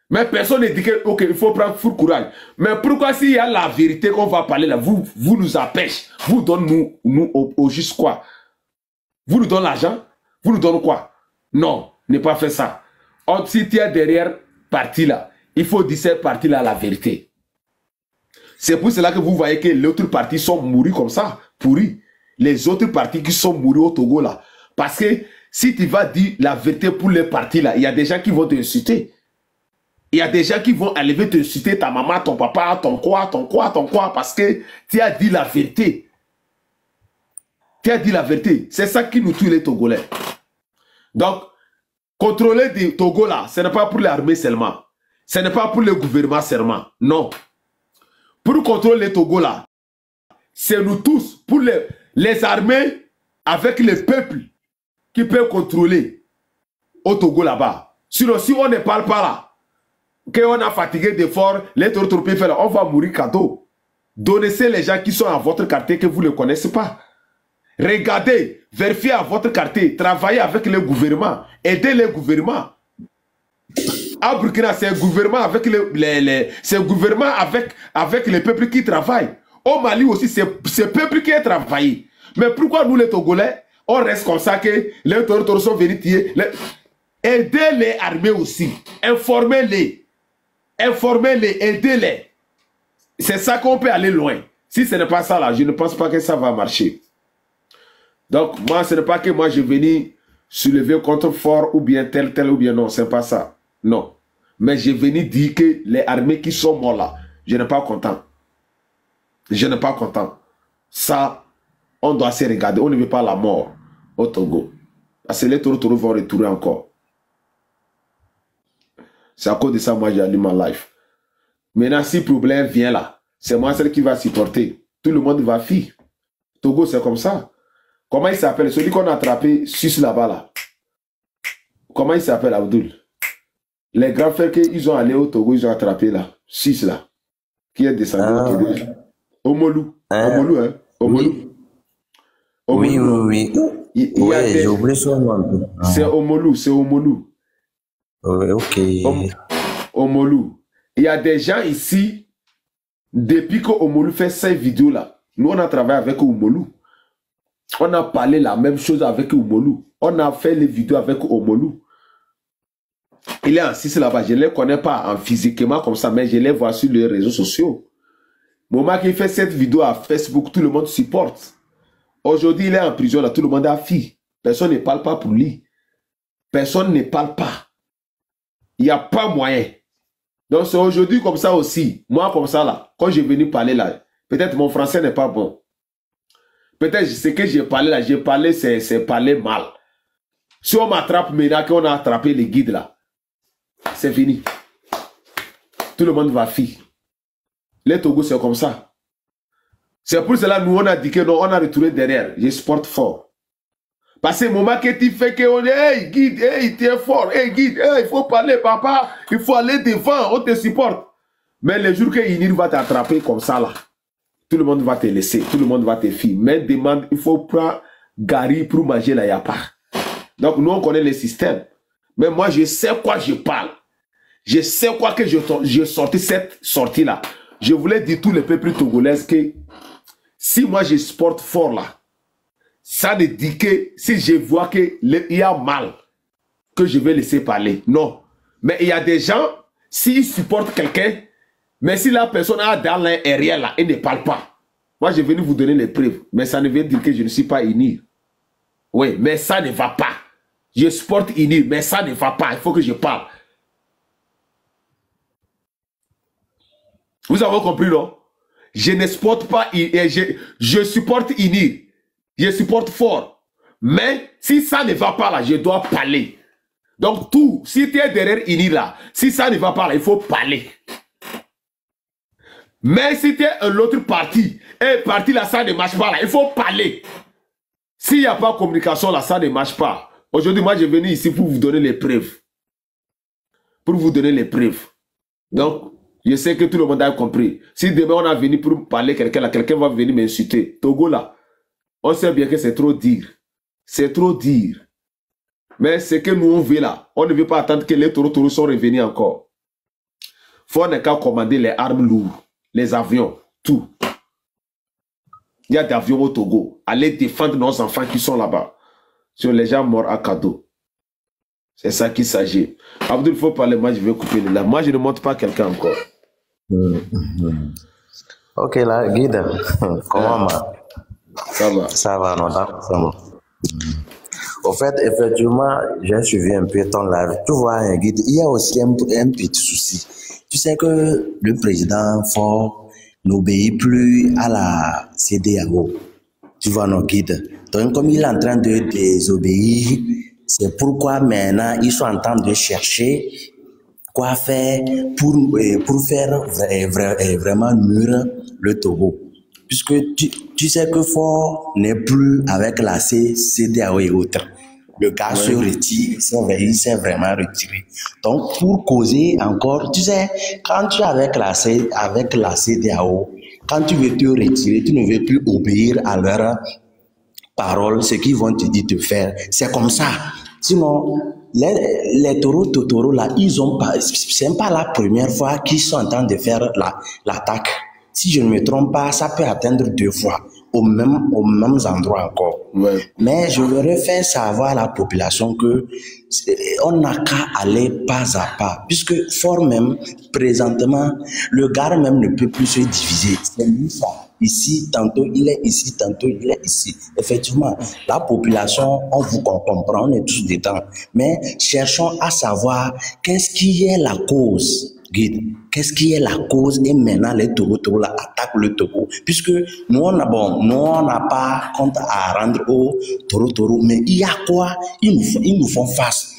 Mais personne ne dit que, ok, il faut prendre full courage. Mais pourquoi s'il y a la vérité qu'on va parler là, vous nous empêchez, vous donnez nous au juste quoi? Vous nous donnez l'argent? Vous nous donnez quoi? Non, ne pas faire ça. Si tu es derrière parti là, il faut dire cette partie là la vérité. C'est pour cela que vous voyez que les autres partis sont morts comme ça, pourris. Les autres partis qui sont morts au Togo là. Parce que si tu vas dire la vérité pour les partis là, il y a des gens qui vont te insulter. Il y a des gens qui vont aller te citer ta maman, ton papa, ton quoi, parce que tu as dit la vérité. Tu as dit la vérité. C'est ça qui nous tue les Togolais. Donc, contrôler du Togo là, ce n'est pas pour l'armée seulement. Ce n'est pas pour le gouvernement seulement. Non. Pour contrôler les Togo là, c'est nous tous, pour les armées avec le peuple qui peuvent contrôler au Togo là-bas. Sinon, si on ne parle pas là, qu'on a fatigué d'efforts, les troupes faire, on va mourir cadeau. Donnez les gens qui sont à votre quartier que vous ne connaissez pas. Regardez, vérifiez à votre quartier, travaillez avec le gouvernement, aidez le gouvernement. À Burkina, c'est le gouvernement avec c'est le gouvernement avec les peuples qui travaillent. Au Mali aussi, c'est le peuple qui a travaillé. Mais pourquoi nous les Togolais, on reste comme ça que les Togolais sont venus tuer? Aidez les armées aussi, informez-les. Informez-les, aidez-les. C'est ça qu'on peut aller loin. Si ce n'est pas ça là, je ne pense pas que ça va marcher. Donc, moi, ce n'est pas que moi je venu soulever contre fort ou bien tel ou bien non, c'est pas ça. Non. Mais je venu dire que les armées qui sont mortes là, je n'ai pas content. Je n'ai pas content. Ça, on doit se regarder. On ne veut pas la mort au Togo. Parce que les Toro vont retourner encore. C'est à cause de ça, moi, j'ai allumé ma life. Maintenant, si le problème vient là, c'est moi celle qui va supporter. Tout le monde va fuir. Togo, c'est comme ça. Comment il s'appelle? Celui qu'on a attrapé, 6 là-bas, là. Comment il s'appelle, Abdul? Les grands frères qu'ils ont allé au Togo, ils ont attrapé là. 6 là. Qui est descendu au Togo. Omolou. Omolou, hein? Omolou. Omolou. Oui. Ouais, j'ai oublié son nom. C'est Omolou, c'est Omolou. Ok. Omolou. Il y a des gens ici, depuis que Omolou fait ces vidéos-là, nous on a travaillé avec Omolou. On a parlé la même chose avec Omolou. On a fait les vidéos avec Omolou. Il est en 6 là-bas. Je ne les connais pas en physiquement comme ça, mais je les vois sur les réseaux sociaux. Au moment qu'il fait cette vidéo à Facebook, tout le monde supporte. Aujourd'hui, il est en prison, là, tout le monde a fui. Personne ne parle pas pour lui. Personne ne parle pas. Il n'y a pas moyen. Donc c'est aujourd'hui comme ça aussi. Moi comme ça là, quand je suis venu parler là, peut-être mon français n'est pas bon. Peut-être ce que j'ai parlé là, j'ai parlé, c'est parler mal. Si on m'attrape maintenant, qu'on a attrapé les guides là, c'est fini. Tout le monde va fuir. Les Togo c'est comme ça. C'est pour cela nous on a dit que non, on a retourné derrière. Je supporte fort. Parce que le moment que tu fais qu'on est, hey guide, hey tu es fort, hey guide, hey, il faut parler papa, il faut aller devant, on te supporte. Mais le jour que Inir va t'attraper comme ça là, tout le monde va te laisser, tout le monde va te fuir. Mais demande, il faut prendre Gary pour manger là, il n'y a pas. Donc nous on connaît le système. Mais moi je sais quoi je parle. Je sais quoi que je sorti cette sortie là. Je voulais dire tous les peuples togolais que si moi je supporte fort là, ça ne dit que si je vois qu'il y a mal, que je vais laisser parler. Non. Mais il y a des gens, s'ils supportent quelqu'un, mais si la personne a dans l'arrière là, elle ne parle pas. Moi, je vais venu vous donner les preuves. Mais ça ne veut dire que je ne suis pas Inir. Oui, mais ça ne va pas. Je supporte Inir, mais ça ne va pas. Il faut que je parle. Vous avez compris, non? Je ne supporte pas Inir. Je supporte Inir. Je supporte fort. Mais si ça ne va pas là, je dois parler. Donc tout, si tu es derrière Inir là, si ça ne va pas là, il faut parler. Mais si tu es un autre parti, et parti là, ça ne marche pas là, il faut parler. S'il n'y a pas de communication là, ça ne marche pas. Aujourd'hui, moi, je suis venu ici pour vous donner les preuves. Pour vous donner les preuves. Donc, je sais que tout le monde a compris. Si demain on a venu pour parler quelqu'un là, quelqu'un va venir m'insulter. Togo là. On sait bien que c'est trop dire. C'est trop dire. Mais ce que nous on veut là, on ne veut pas attendre que les taureaux sont revenus encore. faut n'est qu'à commander les armes lourdes, les avions, tout. Il y a des avions au Togo. Allez défendre nos enfants qui sont là-bas. Sur les gens morts à cadeau. C'est ça qu'il s'agit. Abdul, il faut parler. Moi, je vais couper là. Moi, je ne montre pas quelqu'un encore. Ok, là, guide. Comment ça va? Ça va, non, c'est bon. Au fait, effectivement, j'ai suivi un peu ton live. Tu vois, guide, il y a aussi un petit souci. Tu sais que le président Faure n'obéit plus à la CEDEAO. Tu vois, nos guides. Donc, comme il est en train de désobéir, c'est pourquoi maintenant, ils sont en train de chercher quoi faire pour faire vraiment mûr le Togo. Puisque tu sais que Faure n'est plus avec la CEDEAO et autres. Le gars se retire, il s'est vraiment retiré. Donc, pour causer encore, tu sais, quand tu es avec la CEDEAO, quand tu veux te retirer, tu ne veux plus obéir à leurs paroles, ce qu'ils vont te dire de faire. C'est comme ça. Sinon, les taureaux là, ils ont pas, c'est pas la première fois qu'ils sont en train de faire l'attaque. Si je ne me trompe pas, ça peut atteindre 2 fois, aux mêmes endroits encore. Ouais. Mais je voudrais faire savoir à la population que on n'a qu'à aller pas à pas, puisque Faure même, présentement, le gars même ne peut plus se diviser. C'est lui ça. Ici, tantôt il est ici, tantôt il est ici. Effectivement, la population, on vous comprend, on est tous dedans. Mais cherchons à savoir qu'est-ce qui est la cause. Guide, qu'est-ce qui est la cause et maintenant les taureaux là attaquent le Togo, puisque nous on n'a pas compte à rendre aux taureaux, mais il y a quoi, ils nous font face.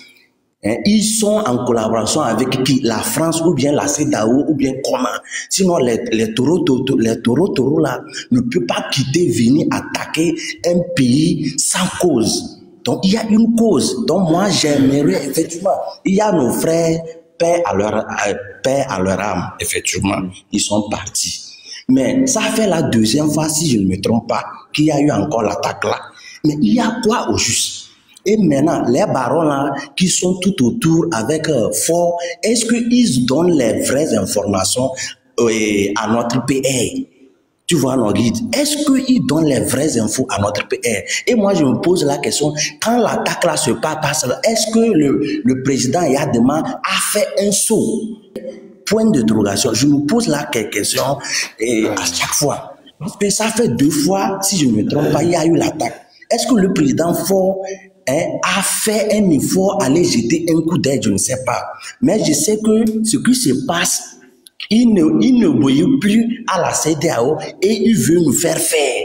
Ils sont en collaboration avec qui? La France ou bien la CEDEAO ou bien comment? Sinon les taureaux là ne peuvent pas quitter venir attaquer un pays sans cause. Donc il y a une cause. Donc moi j'aimerais effectivement, il y a nos frères, paix à leur âme, effectivement, ils sont partis. Mais ça fait la 2e fois, si je ne me trompe pas, qu'il y a eu encore l'attaque là. Mais il y a quoi au juste? Et maintenant, les barons là, qui sont tout autour avec Faure, est-ce qu'ils donnent les vraies informations à notre PR? Tu vois, nos guides, est-ce qu'ils donnent les vraies infos à notre PR? Et moi, je me pose la question, quand l'attaque là se passe, est-ce que le président Yadema a fait un saut? Point d'interrogation. Je me pose la question à chaque fois. Parce que ça fait 2 fois, si je ne me trompe pas, il y a eu l'attaque. Est-ce que le président Faure a fait un effort à aller jeter un coup d'œil? Je ne sais pas. Mais je sais que ce qui se passe, il n'obéit plus à la CEDEAO et il veut nous faire faire.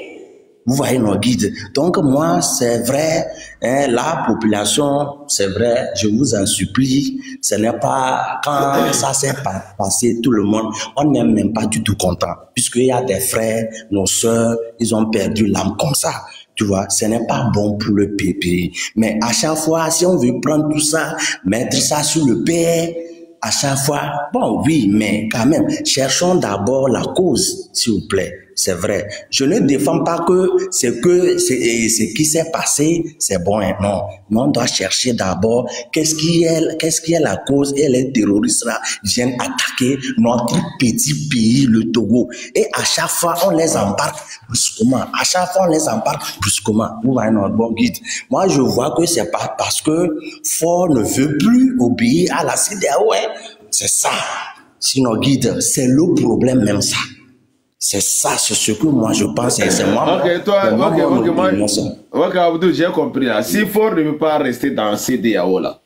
Vous voyez nos guides. Donc moi, c'est vrai, la population, c'est vrai, je vous en supplie, ce n'est pas, quand ça s'est passé, tout le monde, on n'est même pas du tout content. Puisqu'il y a des frères, nos soeurs, ils ont perdu l'âme comme ça. Tu vois, ce n'est pas bon pour le pays. Mais à chaque fois, si on veut prendre tout ça, mettre ça sur le pays, à chaque fois, bon, oui, mais quand même, cherchons d'abord la cause, s'il vous plaît. C'est vrai. Je ne défends pas que ce qui s'est passé, c'est bon, hein, non. Mais on doit chercher d'abord qu'est-ce qui est la cause et les terroristes là viennent attaquer notre petit pays, le Togo. Et à chaque fois, on les embarque brusquement. À chaque fois, on les embarque brusquement. Vous voyez notre bon guide. Moi, je vois que c'est pas parce que Faure ne veut plus obéir à la CEDEAO, hein. C'est ça. Sinon, guide, c'est le problème même ça. C'est ça, c'est ce que moi je pense. C'est moi. Ok, toi, ok, Abdou, j'ai compris là. Si Faure ne veut pas rester dans CEDEAO là,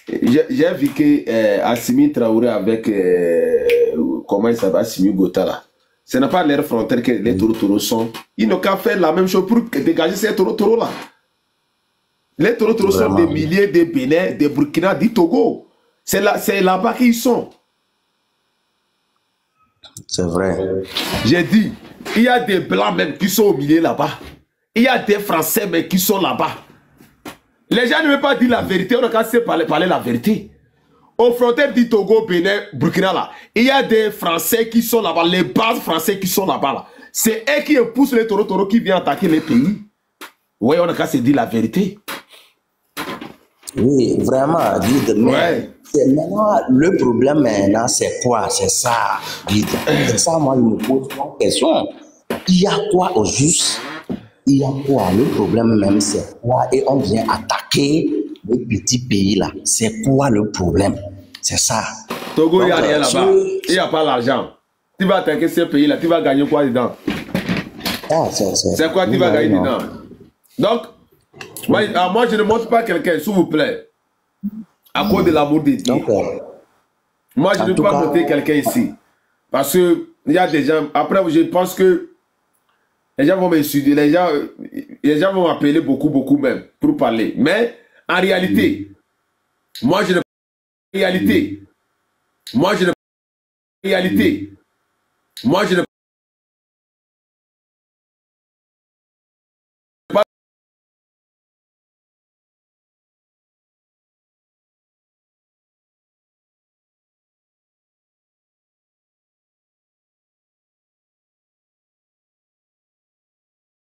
j'ai vu que Assimi Traoré avec comment il s'appelle, Assimi Gota là, ce n'est pas leur frontière que les taureaux sont. Ils n'ont qu'à faire la même chose pour dégager ces taureaux là. Les taureaux sont des milliers de Bénin, des Burkina, du Togo. C'est là-bas qu'ils sont. C'est vrai. J'ai dit, il y a des blancs même qui sont au milieu là-bas. Il y a des Français même qui sont là-bas. Les gens ne veulent pas dire la vérité, on a qu'à se parler la vérité. Aux frontières du Togo, Bénin, Burkina là, il y a des Français qui sont là-bas, les bases français qui sont là-bas là. C'est eux qui poussent les taureaux qui viennent attaquer les pays. Oui, on a qu'à se dire la vérité. Oui, vraiment, guide, mais Maintenant, le problème maintenant, c'est quoi? C'est ça, guide. C'est ça, moi, je me pose la question. Il y a quoi au juste? Il y a quoi? Le problème même, c'est quoi? Et on vient attaquer le petit pays là. C'est quoi le problème? C'est ça. Togo, il n'y a Donc, rien là-bas. Il n'y a pas l'argent. Tu vas attaquer ce pays là, tu vas gagner quoi dedans? Ah, c'est quoi tu vas gagner dedans? Donc, moi, je ne montre pas quelqu'un, s'il vous plaît. À cause de l'amour de Dieu. Donc, moi, je ne peux pas monter quelqu'un ici. Parce que il y a des gens. Après, je pense que les gens vont m'insulter. Les gens vont m'appeler beaucoup même pour parler. Mais en réalité, moi, je ne. Moi, je ne.